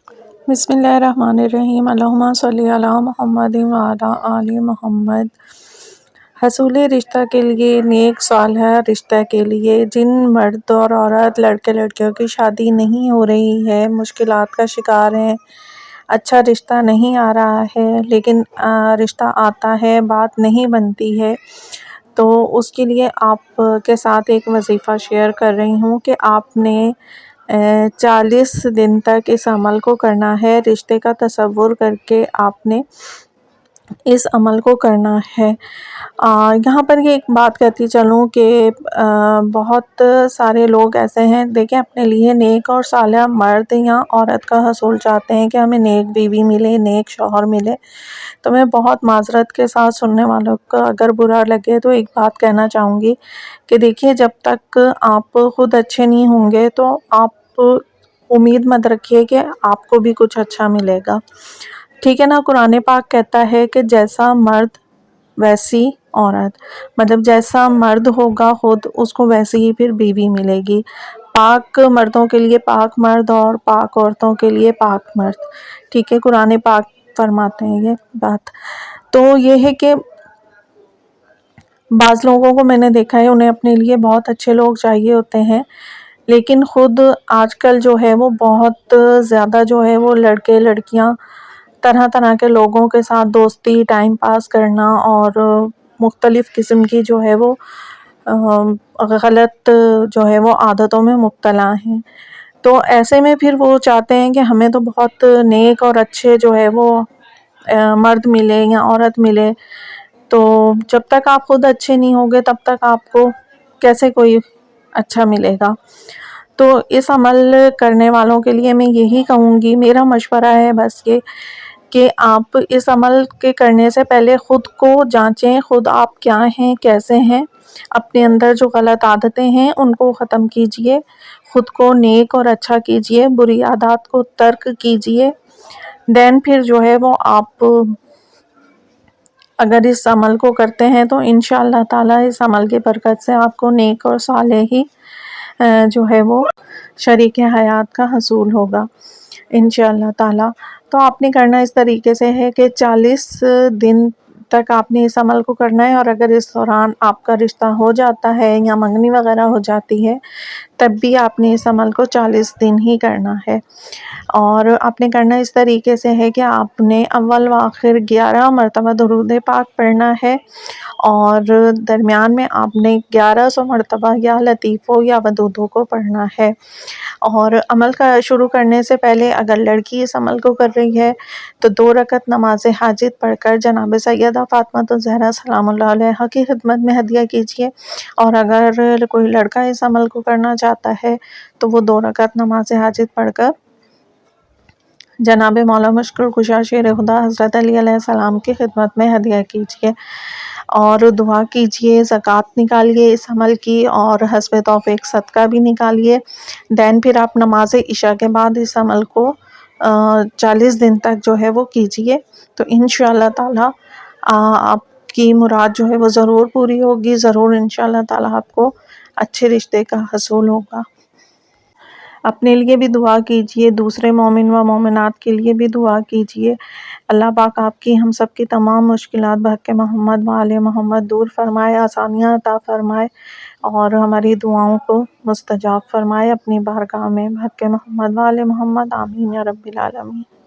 بسم اللہ الرحمن الرحیم، اللہم صلی علی محمد وعلی آل محمد۔ حصول رشتہ کے لیے، نیک صالح رشتہ کے لیے جن مرد اور عورت لڑکے لڑکیوں کی شادی نہیں ہو رہی ہے، مشکلات کا شکار ہیں، اچھا رشتہ نہیں آ رہا ہے، لیکن رشتہ آتا ہے، بات نہیں بنتی ہے، تو اس کے لیے آپ کے ساتھ ایک وظیفہ شیئر کر رہی ہوں کہ آپ نے 40 دن تک اس عمل کو کرنا ہے۔ رشتے کا تصور کر کے آپ نے اس عمل کو کرنا ہے۔ یہاں پر یہ ایک بات کہتی چلوں کہ بہت سارے لوگ ایسے ہیں، دیکھیں اپنے لیے نیک اور صالح مرد یا عورت کا حصول چاہتے ہیں کہ ہمیں نیک بیوی ملے، نیک شوہر ملے۔ تو میں بہت معذرت کے ساتھ سننے والوں کو اگر برا لگے تو ایک بات کہنا چاہوں گی کہ دیکھیے، جب تک آپ خود اچھے نہیں ہوں گے تو آپ امید مت رکھیے کہ آپ کو بھی کچھ اچھا ملے گا، ٹھیک ہے نا؟ قرآن پاک کہتا ہے کہ جیسا مرد ویسی عورت، مطلب جیسا مرد ہوگا خود، اس کو ویسی ہی پھر بیوی ملے گی۔ پاک مردوں کے لیے پاک مرد اور پاک عورتوں کے لیے پاک مرد، ٹھیک ہے؟ قرآن پاک فرماتے ہیں یہ بات۔ تو یہ ہے کہ بعض لوگوں کو میں نے دیکھا ہے، انہیں اپنے لیے بہت اچھے لوگ چاہیے ہوتے ہیں، لیکن خود آج کل جو ہے وہ بہت زیادہ جو ہے وہ لڑکے لڑکیاں طرح طرح کے لوگوں کے ساتھ دوستی، ٹائم پاس کرنا اور مختلف قسم کی جو ہے وہ غلط جو ہے وہ عادتوں میں مبتلا ہیں۔ تو ایسے میں پھر وہ چاہتے ہیں کہ ہمیں تو بہت نیک اور اچھے جو ہے وہ مرد ملے یا عورت ملے، تو جب تک آپ خود اچھے نہیں ہوگے تب تک آپ کو کیسے کوئی اچھا ملے گا؟ تو اس عمل کرنے والوں کے لیے میں یہی کہوں گی، میرا مشورہ ہے بس یہ کہ آپ اس عمل کے کرنے سے پہلے خود کو جانچیں، خود آپ کیا ہیں، کیسے ہیں، اپنے اندر جو غلط عادتیں ہیں ان کو ختم کیجئے، خود کو نیک اور اچھا کیجئے، بری عادات کو ترک کیجئے، دین پھر جو ہے وہ آپ اگر اس عمل کو کرتے ہیں تو انشاءاللہ تعالیٰ اس عمل کی برکت سے آپ کو نیک اور صالح ہی جو ہے وہ شریک حیات کا حصول ہوگا انشاءاللہ تعالیٰ۔ تو آپ نے کرنا اس طریقے سے ہے کہ 40 دن تک آپ نے اس عمل کو کرنا ہے، اور اگر اس دوران آپ کا رشتہ ہو جاتا ہے یا منگنی وغیرہ ہو جاتی ہے تب بھی آپ نے اس عمل کو 40 دن ہی کرنا ہے۔ اور آپ نے کرنا اس طریقے سے ہے کہ آپ نے اول و آخر 11 مرتبہ درود پاک پڑھنا ہے، اور درمیان میں آپ نے 1100 مرتبہ یا لطیفوں یا ودودوں کو پڑھنا ہے۔ اور عمل کا شروع کرنے سے پہلے اگر لڑکی اس عمل کو کر رہی ہے تو 2 رکعت نماز حاجت پڑھ کر جناب سیدہ فاطمہ الزہرا سلام اللہ علیہا کی خدمت میں ہدیہ کیجیے، اور اگر کوئی لڑکا اس عمل کو کرنا چاہتا ہے تو وہ 2 رکعت نماز حاجت پڑھ کر جناب مولا مشکل کشا شیر خدا حضرت علی علیہ السلام کی خدمت میں ہدیہ کیجیے، اور دعا کیجیے، زکوٰۃ نکالیے اس عمل کی، اور حسب توفیق صدقہ بھی نکالیے، دین پھر آپ نماز عشاء کے بعد اس عمل کو 40 دن تک جو ہے وہ کیجیے، تو انشاءاللہ تعالیٰ آپ کی مراد جو ہے وہ ضرور پوری ہوگی، ضرور انشاءاللہ تعالیٰ آپ کو اچھے رشتے کا حصول ہوگا۔ اپنے لیے بھی دعا کیجئے، دوسرے مومن و مومنات کے لیے بھی دعا کیجئے، اللہ پاک آپ کی ہم سب کی تمام مشکلات بحق محمد و آل محمد دور فرمائے، آسانیاں عطا فرمائے، اور ہماری دعاؤں کو مستجاب فرمائے اپنی بارگاہ میں بحق محمد و آل محمد، آمین یا رب العالمین۔